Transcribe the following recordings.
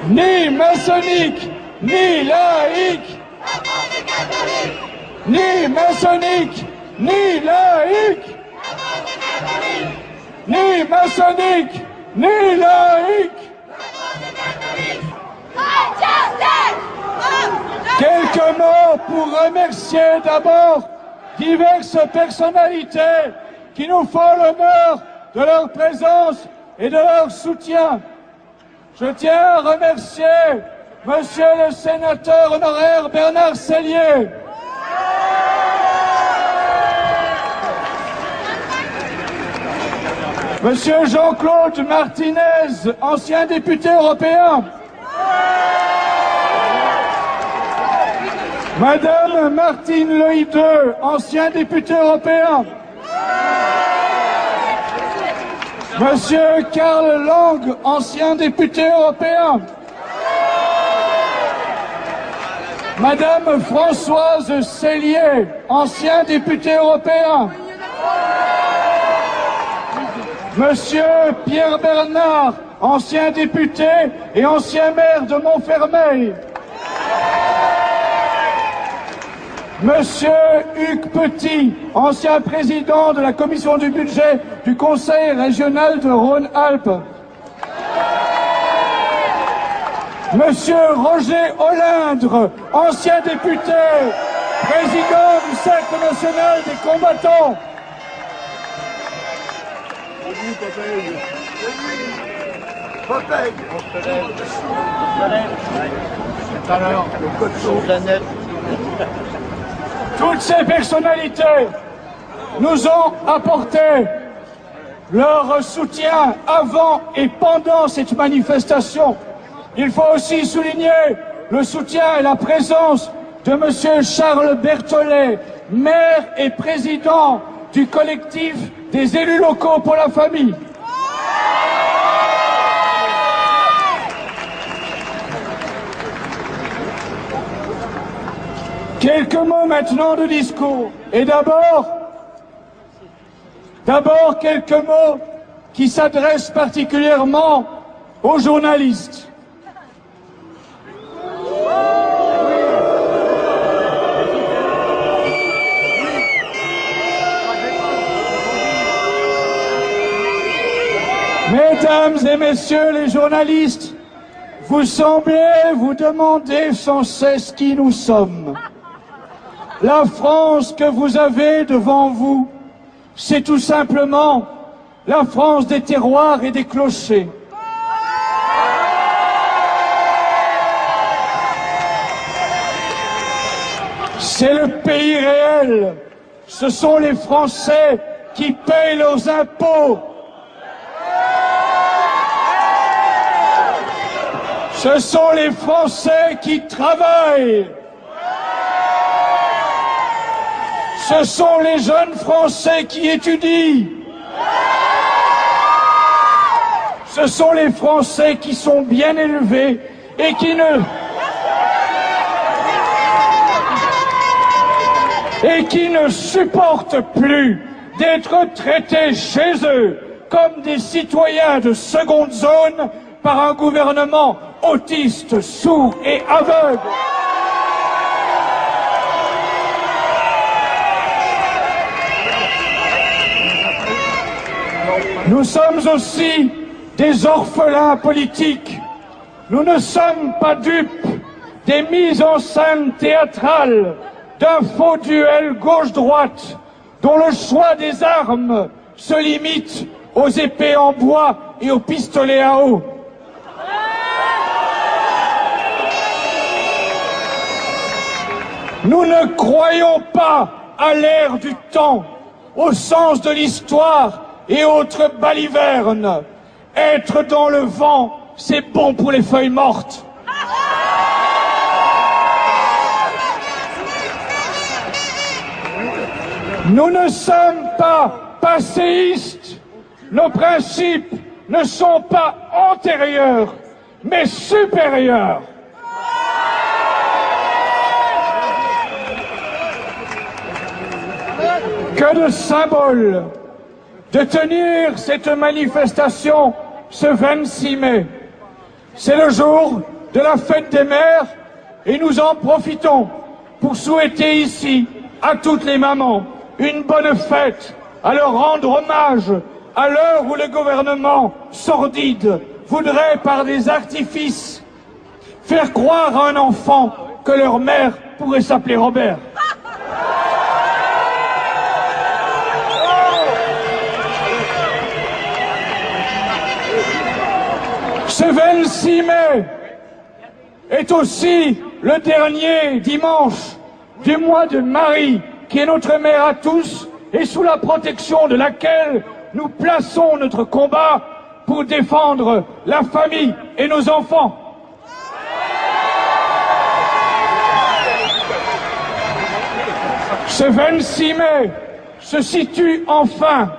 ni maçonnique, ni laïque, ni maçonnique, ni laïque, ni maçonnique, ni laïque. Quelques mots pour remercier d'abord diverses personnalités qui nous font l'honneur de leur présence et de leur soutien. Je tiens à remercier Monsieur le sénateur honoraire Bernard Sellier, Monsieur Jean-Claude Martinez, ancien député européen, Madame Martine Loïdeux, ancien député européen, Monsieur Karl Lang, ancien député européen, Madame Françoise Sellier, ancien député européen, Monsieur Pierre Bernard, ancien député et ancien maire de Montfermeil, Monsieur Hugues Petit, ancien président de la commission du budget du Conseil régional de Rhône-Alpes, Monsieur Roger Olindre, ancien député, président du Cercle national des combattants, toutes ces personnalités nous ont apporté leur soutien avant et pendant cette manifestation. Il faut aussi souligner le soutien et la présence de Monsieur Charles Berthollet, maire et président du collectif des élus locaux pour la famille. Quelques mots maintenant de discours. Et d'abord quelques mots qui s'adressent particulièrement aux journalistes. Mesdames et messieurs les journalistes, vous semblez vous demander sans cesse qui nous sommes. La France que vous avez devant vous, c'est tout simplement la France des terroirs et des clochers. C'est le pays réel. Ce sont les Français qui payent leurs impôts. Ce sont les Français qui travaillent. Ce sont les jeunes Français qui étudient. Ce sont les Français qui sont bien élevés et qui ne supportent plus d'être traités chez eux comme des citoyens de seconde zone par un gouvernement autiste, sourd et aveugle. Nous sommes aussi des orphelins politiques. Nous ne sommes pas dupes des mises en scène théâtrales d'un faux duel gauche-droite dont le choix des armes se limite aux épées en bois et aux pistolets à eau. Nous ne croyons pas à l'ère du temps, au sens de l'histoire et autres balivernes. Être dans le vent, c'est bon pour les feuilles mortes. Nous ne sommes pas passéistes. Nos principes ne sont pas antérieurs, mais supérieurs. Que de symboles de tenir cette manifestation ce 26 mai. C'est le jour de la fête des mères et nous en profitons pour souhaiter ici à toutes les mamans une bonne fête, à leur rendre hommage à l'heure où le gouvernement sordide voudrait par des artifices faire croire à un enfant que leur mère pourrait s'appeler Robert. Ce 26 mai est aussi le dernier dimanche du mois de Marie, qui est notre mère à tous et sous la protection de laquelle nous plaçons notre combat pour défendre la famille et nos enfants. Ce 26 mai se situe enfin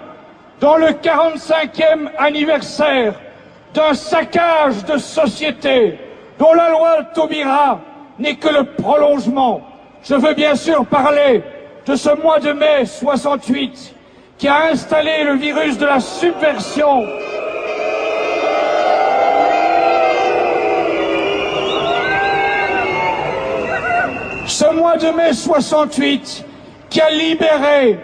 dans le 45e anniversaire d'un saccage de société dont la loi Taubira n'est que le prolongement. Je veux bien sûr parler de ce mois de mai 68 qui a installé le virus de la subversion. Ce mois de mai 68 qui a libéré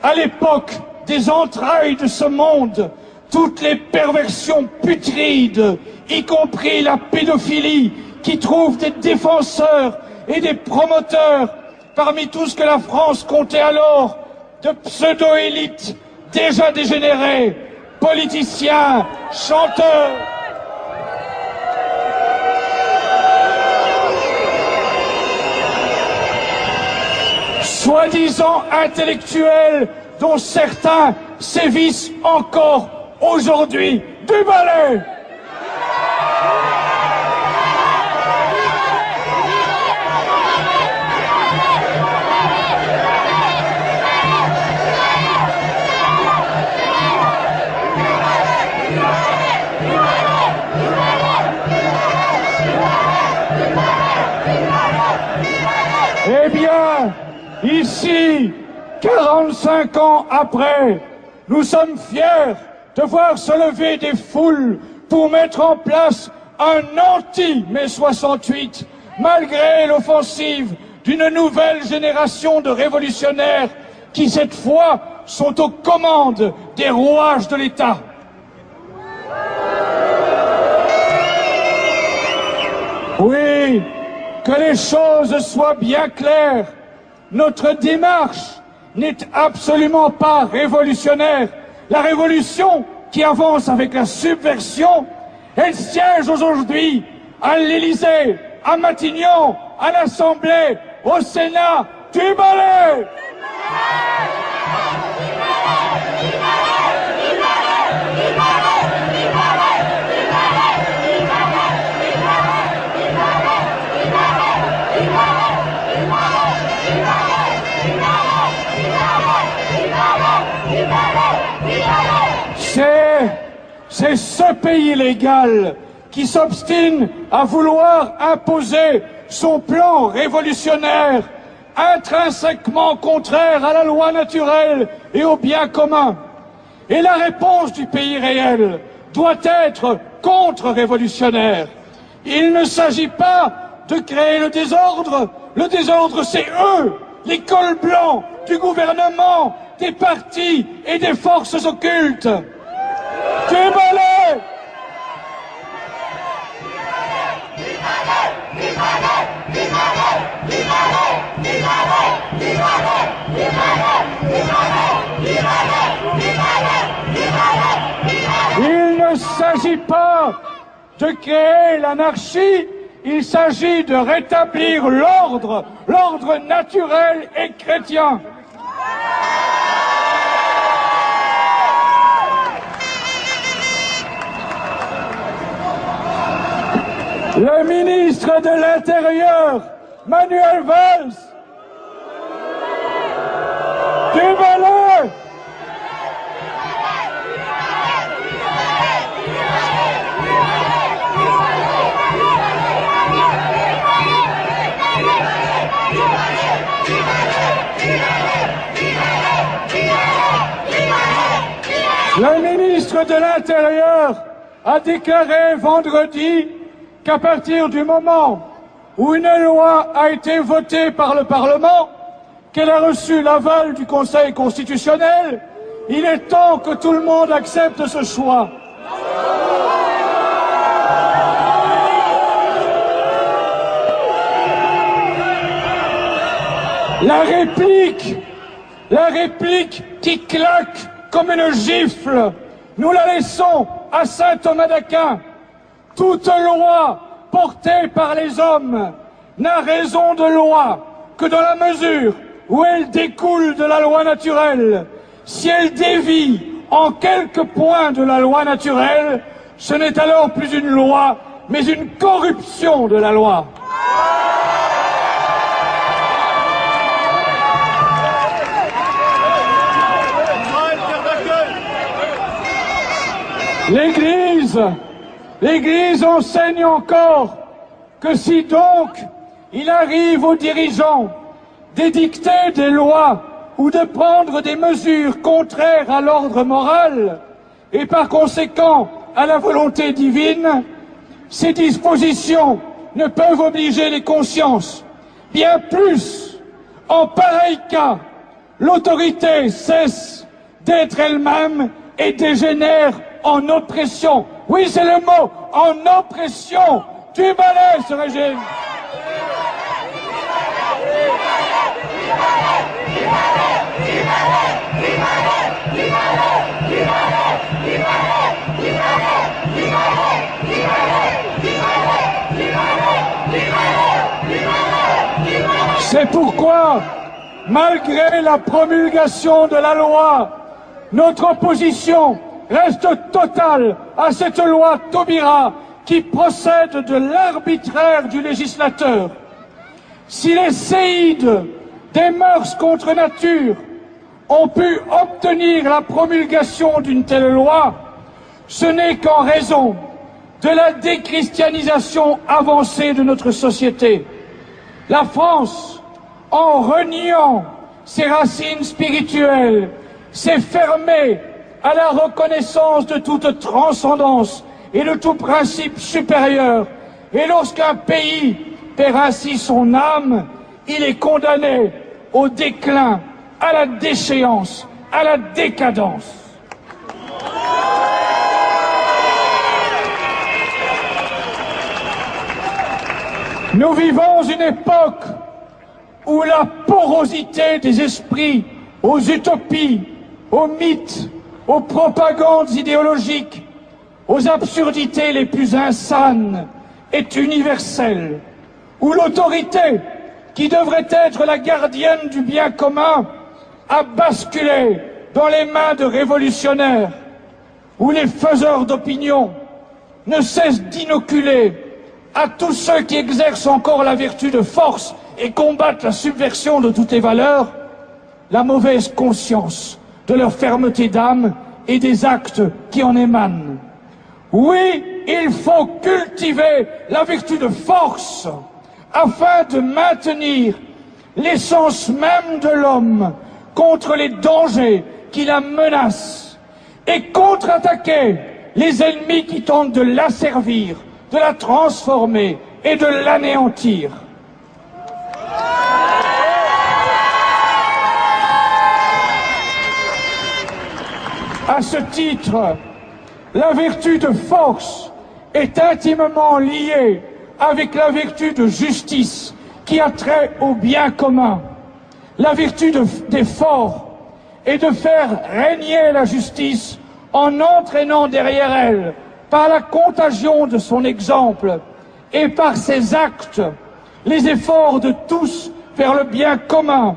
à l'époque des entrailles de ce monde toutes les perversions putrides, y compris la pédophilie, qui trouve des défenseurs et des promoteurs parmi tout ce que la France comptait alors de pseudo-élites déjà dégénérées, politiciens, chanteurs. Soi-disant intellectuels dont certains sévissent encore aujourd'hui. Du balai! Eh bien, ici, 45 ans après, nous sommes fiers de voir se lever des foules pour mettre en place un anti-mai 68, malgré l'offensive d'une nouvelle génération de révolutionnaires qui, cette fois, sont aux commandes des rouages de l'État. Oui, que les choses soient bien claires. Notre démarche n'est absolument pas révolutionnaire. La révolution qui avance avec la subversion, elle siège aujourd'hui à l'Élysée, à Matignon, à l'Assemblée, au Sénat, du balai! C'est ce pays illégal qui s'obstine à vouloir imposer son plan révolutionnaire, intrinsèquement contraire à la loi naturelle et au bien commun. Et la réponse du pays réel doit être contre-révolutionnaire. Il ne s'agit pas de créer le désordre c'est eux, les cols blancs du gouvernement, des partis et des forces occultes. Du balai! Il ne s'agit pas de créer l'anarchie, il s'agit de rétablir l'ordre naturel et chrétien. Le ministre de l'Intérieur, Manuel Valls, du balai! Le ministre de l'Intérieur a déclaré vendredi qu'à partir du moment où une loi a été votée par le Parlement, qu'elle a reçu l'aval du Conseil constitutionnel, il est temps que tout le monde accepte ce choix. La réplique qui claque comme une gifle, nous la laissons à saint Thomas d'Aquin. Toute loi portée par les hommes n'a raison de loi que dans la mesure où elle découle de la loi naturelle. Si elle dévie en quelques points de la loi naturelle, ce n'est alors plus une loi, mais une corruption de la loi. L'Église enseigne encore que si donc il arrive aux dirigeants d'édicter des lois ou de prendre des mesures contraires à l'ordre moral et par conséquent à la volonté divine, ces dispositions ne peuvent obliger les consciences. Bien plus, en pareil cas, l'autorité cesse d'être elle-même et dégénère en oppression. Oui, c'est le mot, en oppression. Du balai, ce régime. C'est pourquoi, malgré la promulgation de la loi, notre opposition reste totale à cette loi Taubira qui procède de l'arbitraire du législateur. Si les séides des mœurs contre nature ont pu obtenir la promulgation d'une telle loi, ce n'est qu'en raison de la déchristianisation avancée de notre société. La France, en reniant ses racines spirituelles, s'est fermée à la reconnaissance de toute transcendance et de tout principe supérieur. Et lorsqu'un pays perd ainsi son âme, il est condamné au déclin, à la déchéance, à la décadence. Nous vivons une époque où la porosité des esprits aux utopies, aux mythes, aux propagandes idéologiques, aux absurdités les plus insanes est universelle, où l'autorité, qui devrait être la gardienne du bien commun, a basculé dans les mains de révolutionnaires, où les faiseurs d'opinion ne cessent d'inoculer à tous ceux qui exercent encore la vertu de force et combattent la subversion de toutes les valeurs, la mauvaise conscience de leur fermeté d'âme et des actes qui en émanent. Oui, il faut cultiver la vertu de force afin de maintenir l'essence même de l'homme contre les dangers qui la menacent et contre-attaquer les ennemis qui tentent de l'asservir, de la transformer et de l'anéantir. À ce titre, la vertu de force est intimement liée avec la vertu de justice qui a trait au bien commun. La vertu des forts est de faire régner la justice en entraînant derrière elle, par la contagion de son exemple et par ses actes, les efforts de tous vers le bien commun,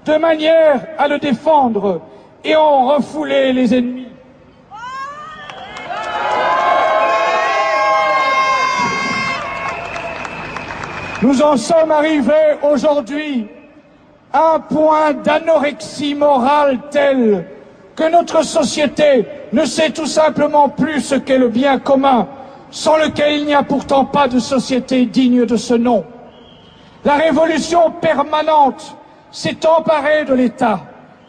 de manière à le défendre et en refouler les ennemis. Nous en sommes arrivés aujourd'hui à un point d'anorexie morale tel que notre société ne sait tout simplement plus ce qu'est le bien commun, sans lequel il n'y a pourtant pas de société digne de ce nom. La révolution permanente s'est emparée de l'État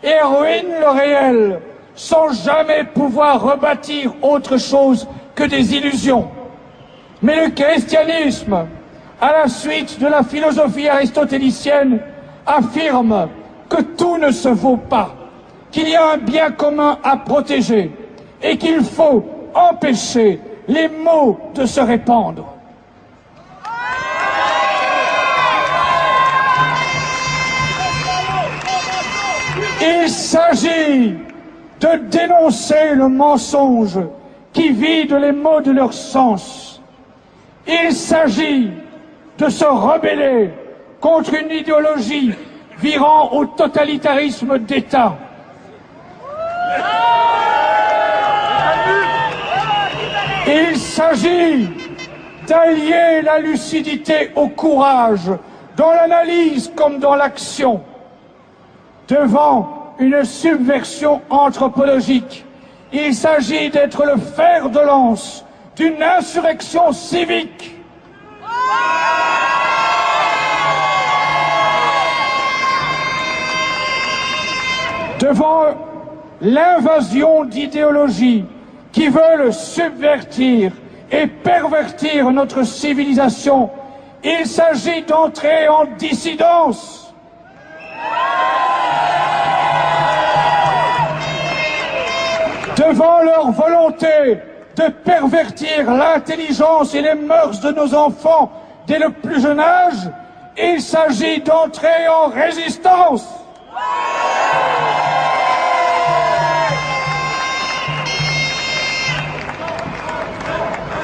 et ruine le réel, sans jamais pouvoir rebâtir autre chose que des illusions. Mais le christianisme, à la suite de la philosophie aristotélicienne, affirme que tout ne se vaut pas, qu'il y a un bien commun à protéger et qu'il faut empêcher les maux de se répandre. Il s'agit de dénoncer le mensonge qui vide les mots de leur sens. Il s'agit de se rebeller contre une idéologie virant au totalitarisme d'État. Il s'agit d'allier la lucidité au courage, dans l'analyse comme dans l'action. Devant une subversion anthropologique, il s'agit d'être le fer de lance d'une insurrection civique. Devant l'invasion d'idéologies qui veulent subvertir et pervertir notre civilisation, il s'agit d'entrer en dissidence. Devant leur volonté de pervertir l'intelligence et les mœurs de nos enfants dès le plus jeune âge, il s'agit d'entrer en résistance.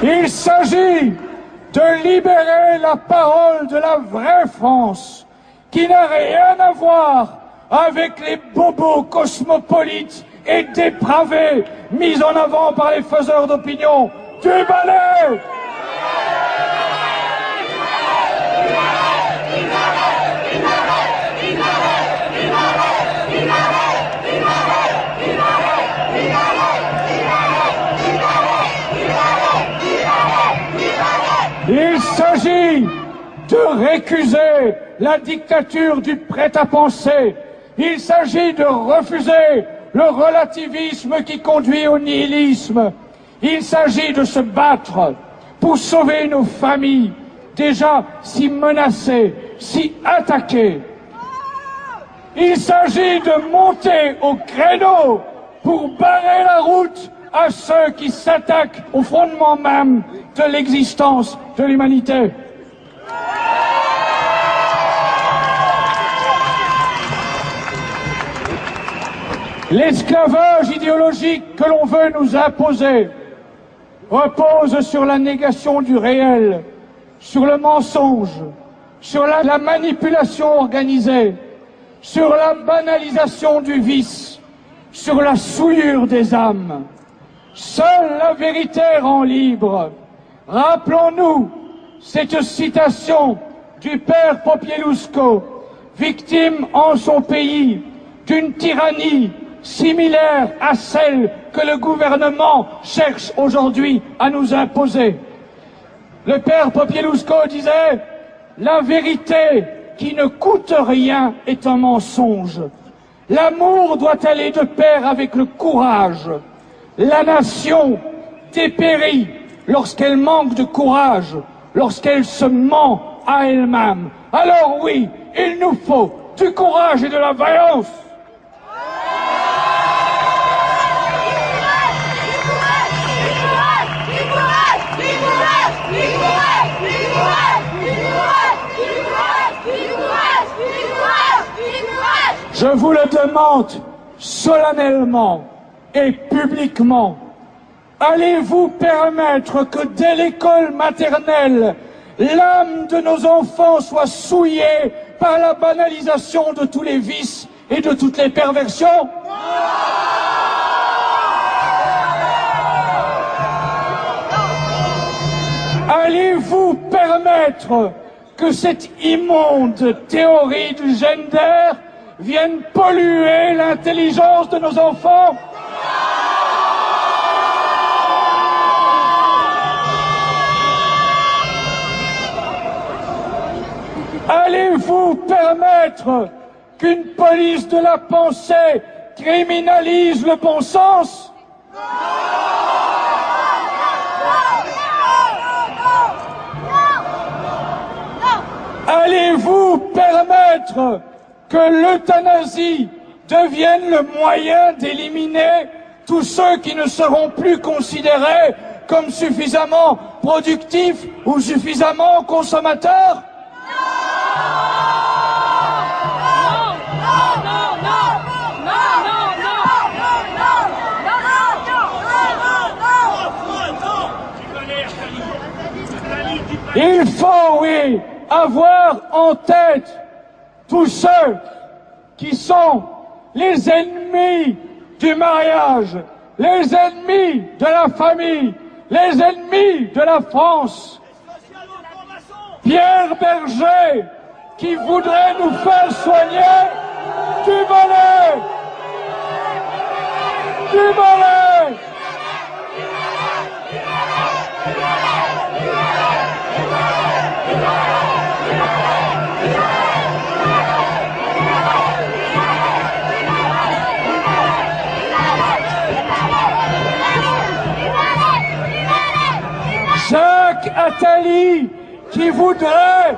Il s'agit de libérer la parole de la vraie France, qui n'a rien à voir avec les bobos cosmopolites et dépravés mis en avant par les faiseurs d'opinion du balai. Il s'agit de récuser la dictature du prêt-à-penser. Il s'agit de refuser le relativisme qui conduit au nihilisme. Il s'agit de se battre pour sauver nos familles, déjà si menacées, si attaquées. Il s'agit de monter au créneau pour barrer la route à ceux qui s'attaquent au fondement même de l'existence de l'humanité. L'esclavage idéologique que l'on veut nous imposer repose sur la négation du réel, sur le mensonge, sur la manipulation organisée, sur la banalisation du vice, sur la souillure des âmes. Seule la vérité rend libre. Rappelons-nous cette citation du père Popielusco, victime en son pays d'une tyrannie similaire à celle que le gouvernement cherche aujourd'hui à nous imposer. Le père Popielusco disait « La vérité qui ne coûte rien est un mensonge. L'amour doit aller de pair avec le courage. La nation dépérit lorsqu'elle manque de courage, lorsqu'elle se ment à elle-même. Alors oui, il nous faut du courage et de la vaillance. » Je vous le demande solennellement et publiquement. Allez-vous permettre que dès l'école maternelle, l'âme de nos enfants soit souillée par la banalisation de tous les vices et de toutes les perversions? Allez-vous permettre que cette immonde théorie du gender vienne polluer l'intelligence de nos enfants? Allez-vous permettre qu'une police de la pensée criminalise le bon sens? permettre que l'euthanasie devienne le moyen d'éliminer tous ceux qui ne seront plus considérés comme suffisamment productifs ou suffisamment consommateurs? Il faut, oui, avoir en tête tous ceux qui sont les ennemis du mariage, les ennemis de la famille, les ennemis de la France. Pierre Berger, qui voudrait nous faire soigner du balai, du balai. Jacques Attali, qui voudrait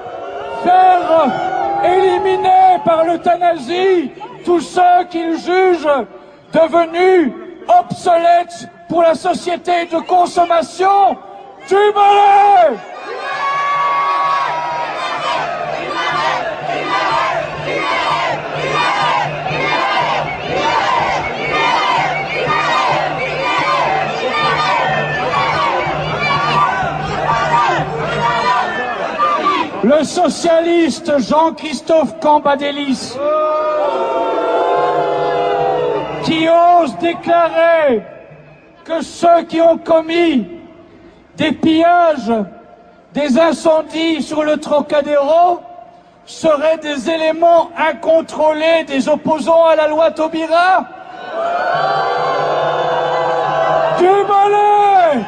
faire éliminer par l'euthanasie tous ceux qu'il juge devenus obsolètes pour la société de consommation du balai. Le socialiste Jean-Christophe Cambadélis, qui ose déclarer que ceux qui ont commis des pillages, des incendies sur le Trocadéro seraient des éléments incontrôlés des opposants à la loi Taubira. Du balai!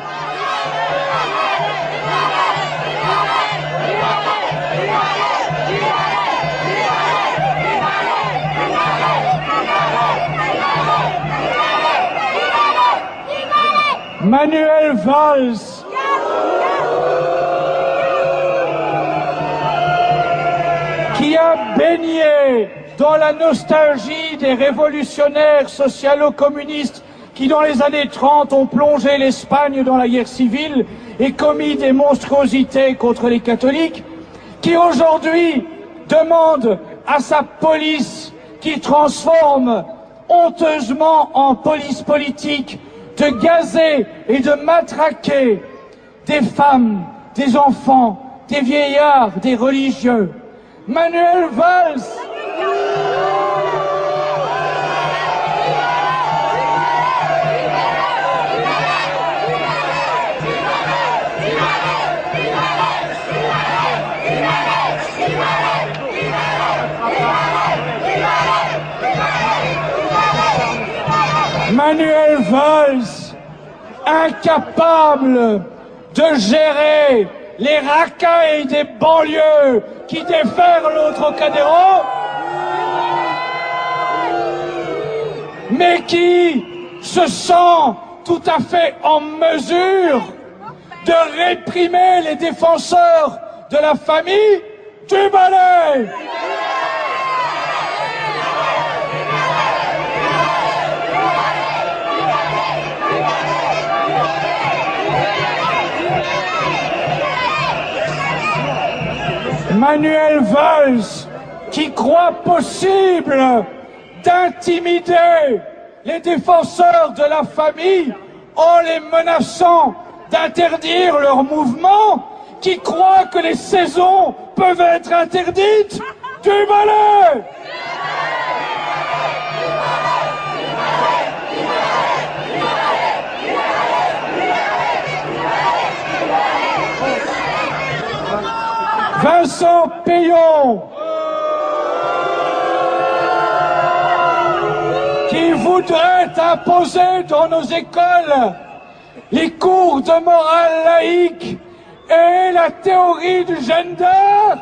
Manuel Valls, qui a baigné dans la nostalgie des révolutionnaires socialo-communistes qui, dans les années 30, ont plongé l'Espagne dans la guerre civile et commis des monstruosités contre les catholiques, qui aujourd'hui demande à sa police, qui transforme honteusement en police politique, de gazer et de matraquer des femmes, des enfants, des vieillards, des religieux. Manuel Valls, Manuel Valls, incapable de gérer les racailles des banlieues qui déferlent le Trocadéro, mais qui se sent tout à fait en mesure de réprimer les défenseurs de la famille du balai. Manuel Valls, qui croit possible d'intimider les défenseurs de la famille en les menaçant d'interdire leurs mouvements, qui croit que les saisons peuvent être interdites du balai. Vincent Payon, qui voudrait imposer dans nos écoles les cours de morale laïque et la théorie du gender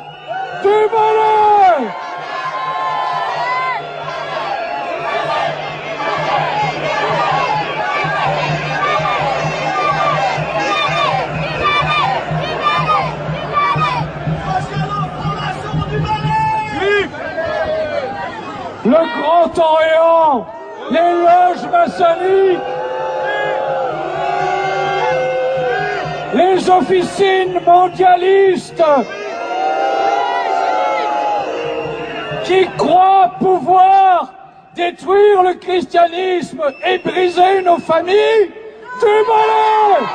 du balai. le Grand Orient, les loges maçonniques, les officines mondialistes qui croient pouvoir détruire le christianisme et briser nos familles, du malheur!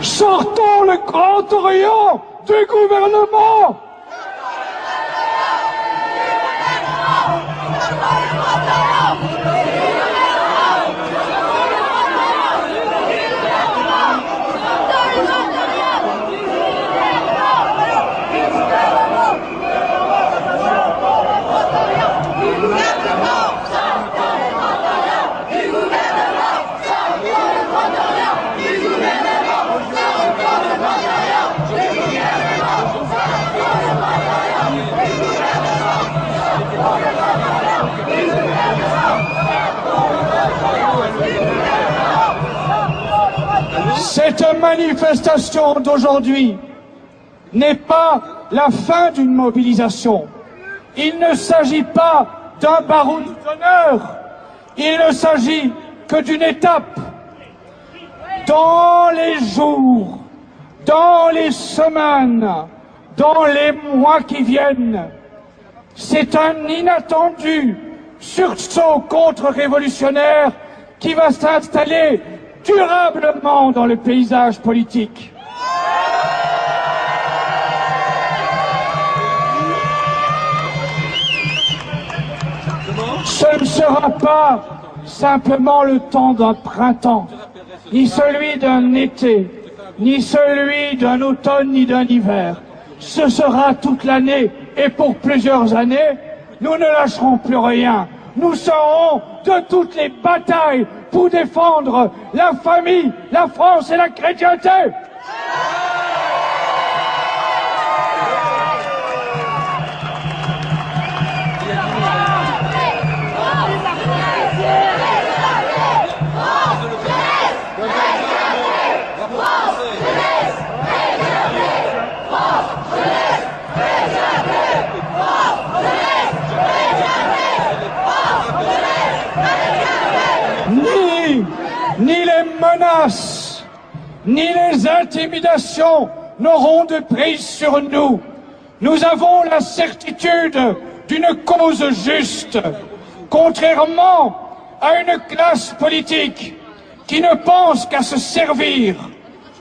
Sortons le Grand Orient du gouvernement! Cette manifestation d'aujourd'hui n'est pas la fin d'une mobilisation. Il ne s'agit pas d'un baroud d'honneur. Il ne s'agit que d'une étape. Dans les jours, dans les semaines, dans les mois qui viennent, c'est un inattendu sursaut contre-révolutionnaire qui va s'installer durablement dans le paysage politique. Ce ne sera pas simplement le temps d'un printemps, ni celui d'un été, ni celui d'un automne, ni d'un hiver. Ce sera toute l'année et pour plusieurs années, nous ne lâcherons plus rien. Nous serons de toutes les batailles pour défendre la famille, la France et la chrétienté. Ni les menaces, ni les intimidations n'auront de prise sur nous. Nous avons la certitude d'une cause juste, contrairement à une classe politique qui ne pense qu'à se servir.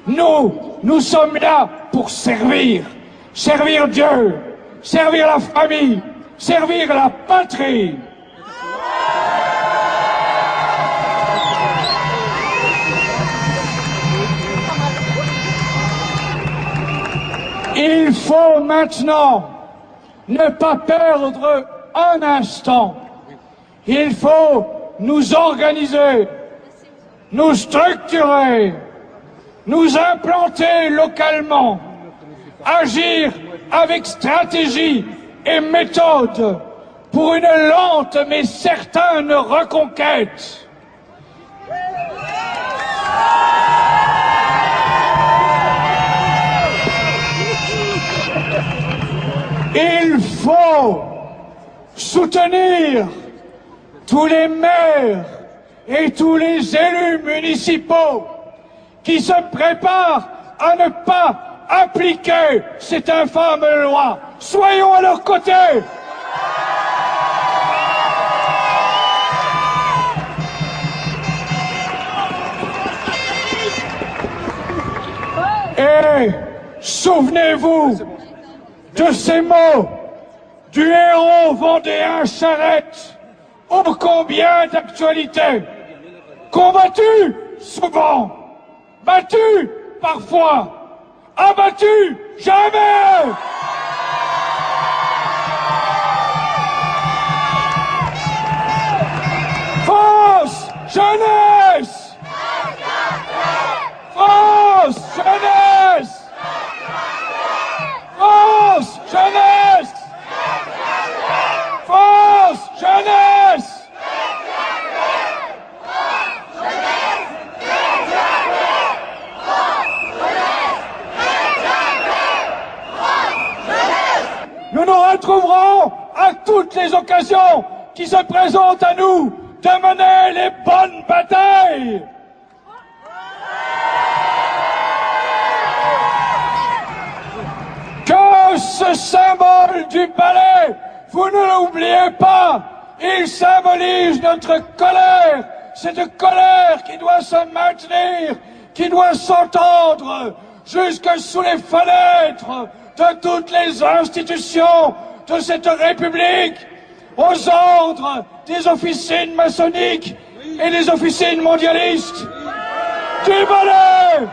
Nous sommes là pour servir. Servir Dieu, servir la famille, servir la patrie. Il faut maintenant ne pas perdre un instant. Il faut nous organiser, nous structurer, nous implanter localement, agir avec stratégie et méthode pour une lente mais certaine reconquête. Il faut soutenir tous les maires et tous les élus municipaux qui se préparent à ne pas appliquer cette infâme loi. Soyons à leur côté. Et souvenez-vous de ces mots du héros vendéen Charette, ô combien d'actualité, combattu souvent, battu parfois, abattu jamais. France, jeunesse! France, jeunesse! France, jeunesse! France, jeunesse! retrouverons à toutes les occasions qui se présentent à nous de mener les bonnes batailles. Que ce symbole du balai, vous ne l'oubliez pas, il symbolise notre colère, cette colère qui doit se maintenir, qui doit s'entendre jusque sous les fenêtres de toutes les institutions de cette République, aux ordres des officines maçonniques et des officines mondialistes. Du balai!